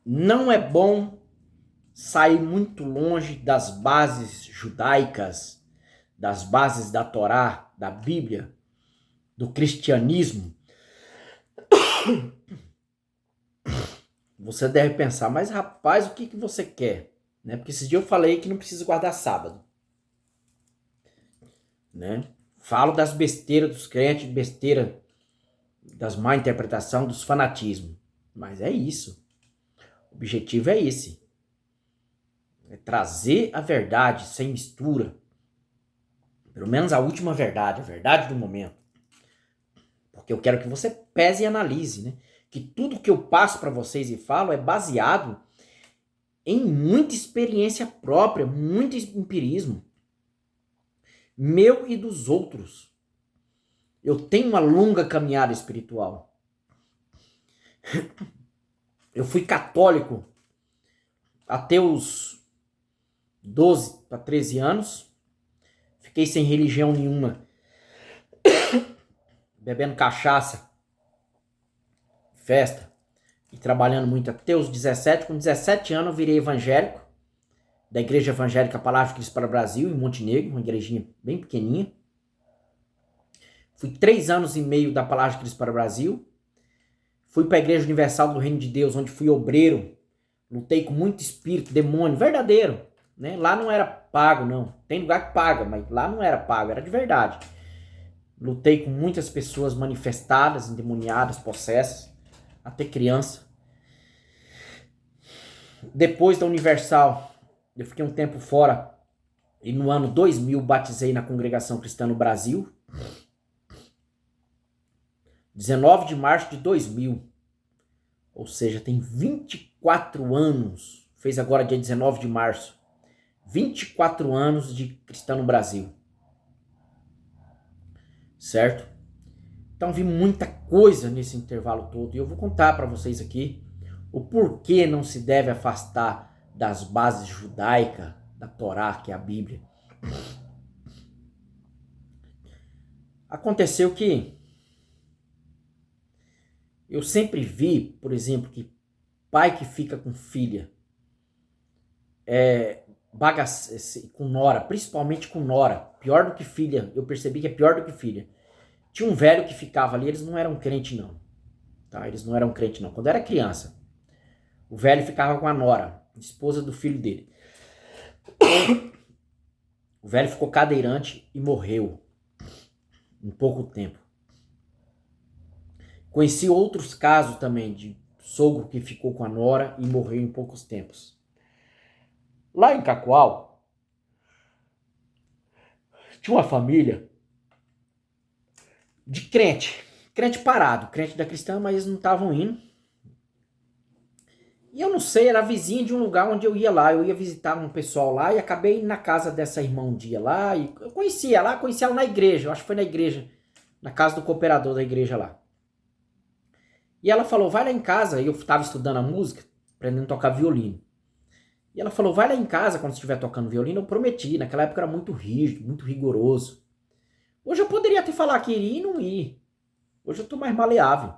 Não é bom sair muito longe das bases judaicas, das bases da Torá, da Bíblia, do cristianismo. Você deve pensar, mas rapaz, o que você quer? Né? Porque esses dias eu falei que não precisa guardar sábado. Né? Falo das besteiras dos crentes, besteira das má interpretação, dos fanatismos. Mas é isso. O objetivo é esse. É trazer a verdade sem mistura. Pelo menos a última verdade, a verdade do momento. Porque eu quero que você pese e analise, né? Que tudo que eu passo para vocês e falo é baseado em muita experiência própria, muito empirismo. Meu e dos outros. Eu tenho uma longa caminhada espiritual. Eu fui católico até os 12 para 13 anos. Fiquei sem religião nenhuma. Bebendo cachaça, festa e trabalhando muito até os 17. Com 17 anos eu virei evangélico, da Igreja Evangélica Palavra de Cristo para o Brasil, em Montenegro, uma igrejinha bem pequenininha. Fui 3 anos e meio da Palavra de Cristo para o Brasil. Fui para a Igreja Universal do Reino de Deus, onde fui obreiro. Lutei com muito espírito, demônio, verdadeiro. Né? Lá não era pago, não. Tem lugar que paga, mas lá não era pago, era de verdade. Lutei com muitas pessoas manifestadas, endemoniadas, possessas, até criança. Depois da Universal, eu fiquei um tempo fora e no ano 2000 batizei na Congregação Cristã no Brasil. 19 de março de 2000. Ou seja, tem 24 anos. Fez agora dia 19 de março. 24 anos de cristão no Brasil. Certo? Então vi muita coisa nesse intervalo todo. E eu vou contar para vocês aqui o porquê não se deve afastar das bases judaicas, da Torá, que é a Bíblia. Aconteceu que eu sempre vi, por exemplo, que pai que fica com filha, com nora, principalmente com nora, pior do que filha, eu percebi que é pior do que filha. Tinha um velho que ficava ali, eles não eram crente não, tá? Eles não eram crente não, quando eu era criança. O velho ficava com a nora, esposa do filho dele. O velho ficou cadeirante e morreu em pouco tempo. Conheci outros casos também de sogro que ficou com a nora e morreu em poucos tempos. Lá em Cacoal, tinha uma família de crente parado, crente da cristã, mas eles não estavam indo. E eu não sei, era vizinha de um lugar onde eu ia lá, eu ia visitar um pessoal lá e acabei indo na casa dessa irmã um dia lá, e eu conheci ela na igreja, eu acho que foi na igreja, na casa do cooperador da igreja lá. E ela falou, vai lá em casa, e eu estava estudando a música, aprendendo a tocar violino. E ela falou, vai lá em casa quando estiver tocando violino. Eu prometi, naquela época era muito rígido, muito rigoroso. Hoje eu poderia até falar que iria e não ir. Hoje eu tô mais maleável.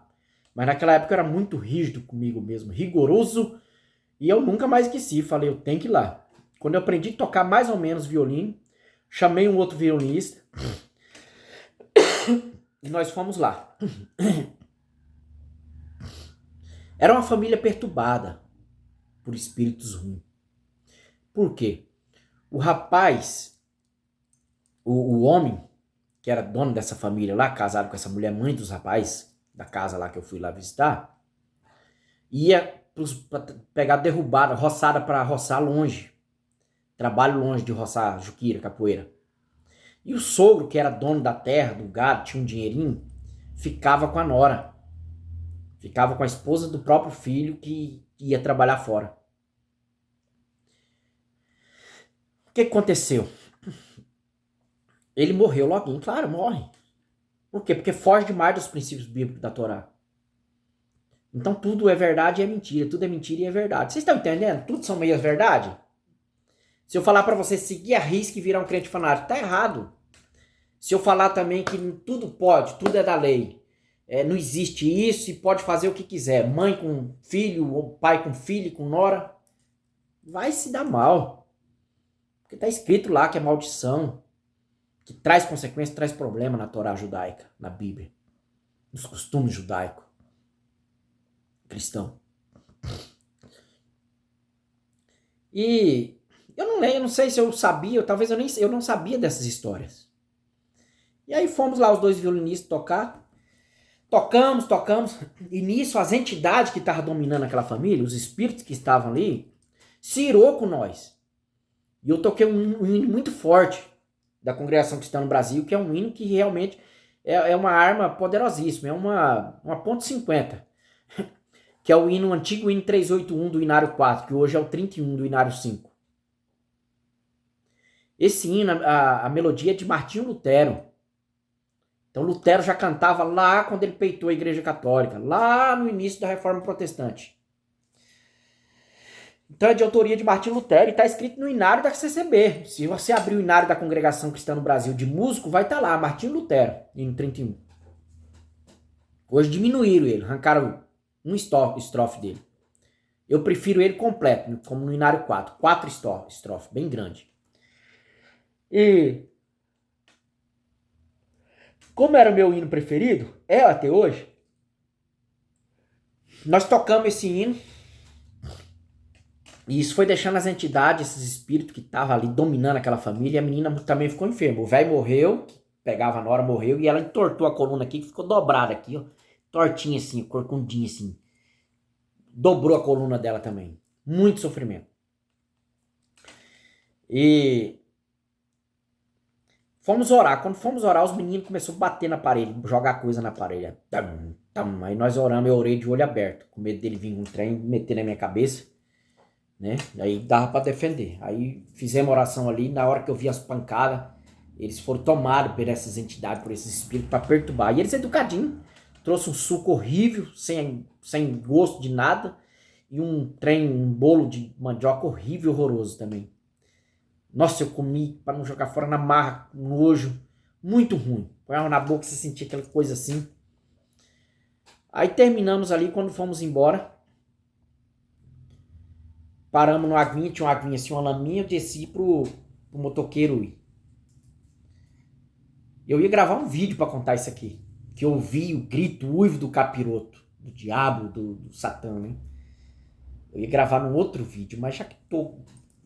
Mas naquela época era muito rígido comigo mesmo, rigoroso. E eu nunca mais esqueci, falei, eu tenho que ir lá. Quando eu aprendi a tocar mais ou menos violino, chamei um outro violinista e nós fomos lá. Era uma família perturbada por espíritos ruins. Por quê? O rapaz, o homem, que era dono dessa família lá, casado com essa mulher, mãe dos rapazes, da casa lá que eu fui lá visitar, ia pra pegar derrubada, roçada para roçar longe. Trabalho longe de roçar juquira, capoeira. E o sogro, que era dono da terra, do gado, tinha um dinheirinho, ficava com a nora. Ficava com a esposa do próprio filho que ia trabalhar fora. O que aconteceu? Ele morreu logo, claro, morre. Por quê? Porque foge demais dos princípios bíblicos da Torá. Então tudo é verdade e é mentira. Tudo é mentira e é verdade. Vocês estão entendendo? Tudo são meias verdade? Se eu falar para você seguir a risca e virar um crente fanático, tá errado. Se eu falar também que tudo pode, tudo é da lei, não existe isso e pode fazer o que quiser. Mãe com filho, ou pai com filho, com nora. Vai se dar mal. Porque está escrito lá que é maldição, que traz consequência, traz problema na Torá judaica, na Bíblia, nos costumes judaicos, cristão. E eu não sei se eu sabia, talvez eu não sabia dessas histórias. E aí fomos lá os dois violinistas tocar. Tocamos. E nisso as entidades que estavam dominando aquela família, os espíritos que estavam ali, se irou com nós. E eu toquei um hino muito forte da Congregação Cristã no Brasil, que é um hino que realmente é uma arma poderosíssima, é uma ponto .50, que é o antigo hino 381 do Inário 4, que hoje é o 31 do Inário 5. Esse hino, a melodia é de Martinho Lutero. Então Lutero já cantava lá quando ele peitou a Igreja Católica, lá no início da Reforma Protestante. Então é de autoria de Martinho Lutero e está escrito no Inário da CCB. Se você abrir o Inário da Congregação Cristã no Brasil de músico, vai estar lá, Martinho Lutero, hino 31. Hoje diminuíram ele, arrancaram um estrofe dele. Eu prefiro ele completo, como no Inário 4. 4 estrofes, bem grande. E como era o meu hino preferido, é até hoje, nós tocamos esse hino. E isso foi deixando as entidades, esses espíritos que estavam ali dominando aquela família, e a menina também ficou enferma. O velho morreu, pegava a nora, morreu, e ela entortou a coluna aqui, que ficou dobrada aqui, ó. Tortinha assim, corcundinha assim. Dobrou a coluna dela também. Muito sofrimento. E fomos orar. Quando fomos orar, os meninos começaram a bater na parede, jogar coisa na parede. Aí nós oramos, eu orei de olho aberto, com medo dele vir um trem, meter na minha cabeça. Né? Aí dava para defender. Aí fizemos oração ali, na hora que eu vi as pancadas, eles foram tomados por essas entidades, por esses espíritos, para perturbar. E eles educadinhos, trouxe um suco horrível, sem gosto de nada, e um bolo de mandioca horrível, horroroso também. Nossa, eu comi para não jogar fora na marra, nojo, muito ruim. Põe na boca, você sentia aquela coisa assim. Aí terminamos ali, quando fomos embora, paramos no aguinha, tinha uma aguinha assim, uma laminha, eu desci pro motoqueiro ir. Eu ia gravar um vídeo para contar isso aqui. Que eu ouvi o grito, o uivo do capiroto, do diabo, do satã, né? Eu ia gravar num outro vídeo, mas já que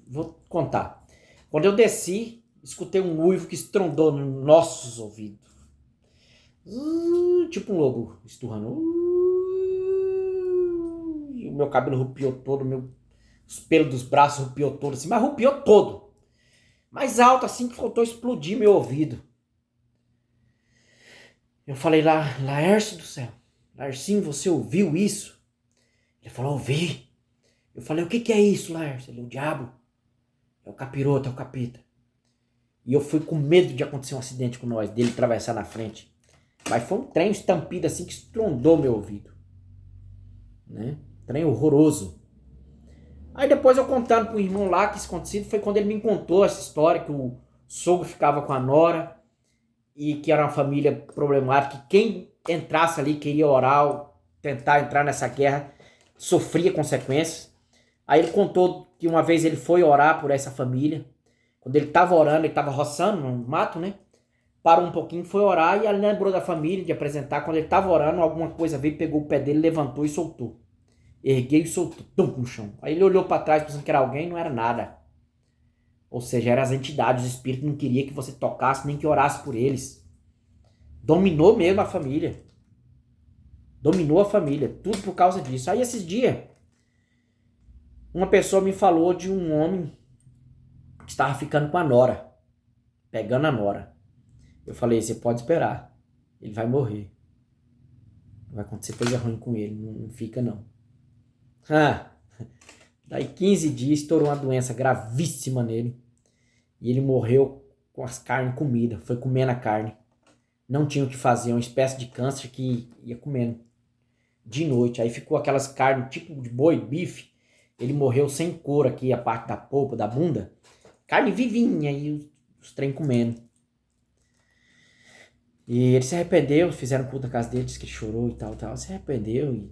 vou contar. Quando eu desci, escutei um uivo que estrondou nos nossos ouvidos. Tipo um lobo esturrando. E o meu cabelo rupiou todo, os pelos dos braços rupiou todo assim, mas rupiou todo. Mais alto assim que faltou explodir meu ouvido. Eu falei lá, Laércio do céu, Laercinho, você ouviu isso? Ele falou, ouvi. Eu falei, o que é isso, Laércio? Ele, o diabo. É o capiroto, é o capeta. E eu fui com medo de acontecer um acidente com nós, dele atravessar na frente. Mas foi um trem estampido assim que estrondou meu ouvido. Né? Trem horroroso. Aí depois eu contando pro irmão lá que isso acontecido, foi quando ele me contou essa história, que o sogro ficava com a nora e que era uma família problemática, que quem entrasse ali, queria orar, tentar entrar nessa guerra, sofria consequências. Aí ele contou que uma vez ele foi orar por essa família, quando ele estava orando, ele estava roçando no mato, né? Parou um pouquinho, foi orar e ele lembrou da família, de apresentar. Quando ele estava orando, alguma coisa veio, pegou o pé dele, levantou e soltou. Ergueu e soltou, tum, no chão. Aí ele olhou para trás pensando que era alguém, não era nada. Ou seja, eram as entidades, o espírito não queria que você tocasse, nem que orasse por eles. Dominou mesmo a família. Dominou a família, tudo por causa disso. Aí esses dias, uma pessoa me falou de um homem que estava ficando com a nora, pegando a nora. Eu falei, você pode esperar, ele vai morrer. Vai acontecer coisa ruim com ele, não fica não. Daí 15 dias estourou uma doença gravíssima nele. E ele morreu com as carnes comidas. Foi comendo a carne. Não tinha o que fazer. Uma espécie de câncer que ia comendo. De noite. Aí ficou aquelas carnes tipo de boi, bife. Ele morreu sem couro aqui, a parte da polpa, da bunda. Carne vivinha e os trem comendo. E ele se arrependeu, fizeram culto na casa dele, disse que ele chorou e tal, tal. Se arrependeu e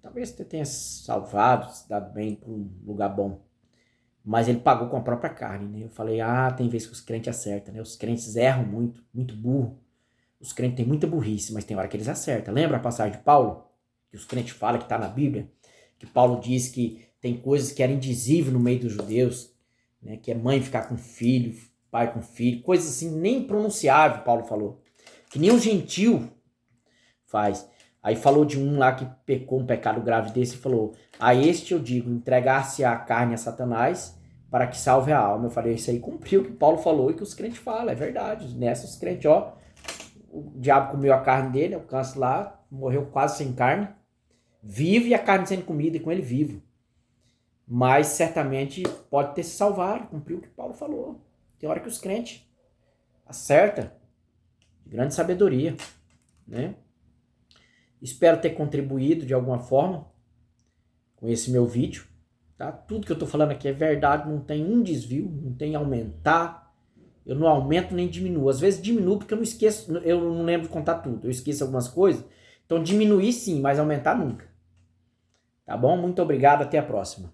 talvez você tenha salvado, se dado bem para um lugar bom. Mas ele pagou com a própria carne, né? Eu falei, tem vezes que os crentes acertam, né? Os crentes erram muito, muito burro. Os crentes têm muita burrice, mas tem hora que eles acertam. Lembra a passagem de Paulo? Que os crentes falam que está na Bíblia? Que Paulo diz que tem coisas que eram indizíveis no meio dos judeus, né? Que é mãe ficar com filho, pai com filho, coisas assim nem pronunciável, Paulo falou. Que nem um gentil faz. Aí falou de um lá que pecou um pecado grave desse e falou, a este eu digo, entregar-se a carne a Satanás para que salve a alma. Eu falei, isso aí cumpriu o que Paulo falou e que os crentes falam, é verdade. Nessa os crentes, o diabo comeu a carne dele, o câncer lá, morreu quase sem carne, vive e a carne sendo comida e com ele vivo. Mas certamente pode ter se salvado, cumpriu o que Paulo falou. Tem hora que os crentes acertam, de grande sabedoria, né? Espero ter contribuído de alguma forma com esse meu vídeo, tá? Tudo que eu tô falando aqui é verdade, não tem um desvio, não tem aumentar. Eu não aumento nem diminuo. Às vezes diminuo porque eu não esqueço, eu não lembro de contar tudo. Eu esqueço algumas coisas. Então diminuir sim, mas aumentar nunca. Tá bom? Muito obrigado, até a próxima.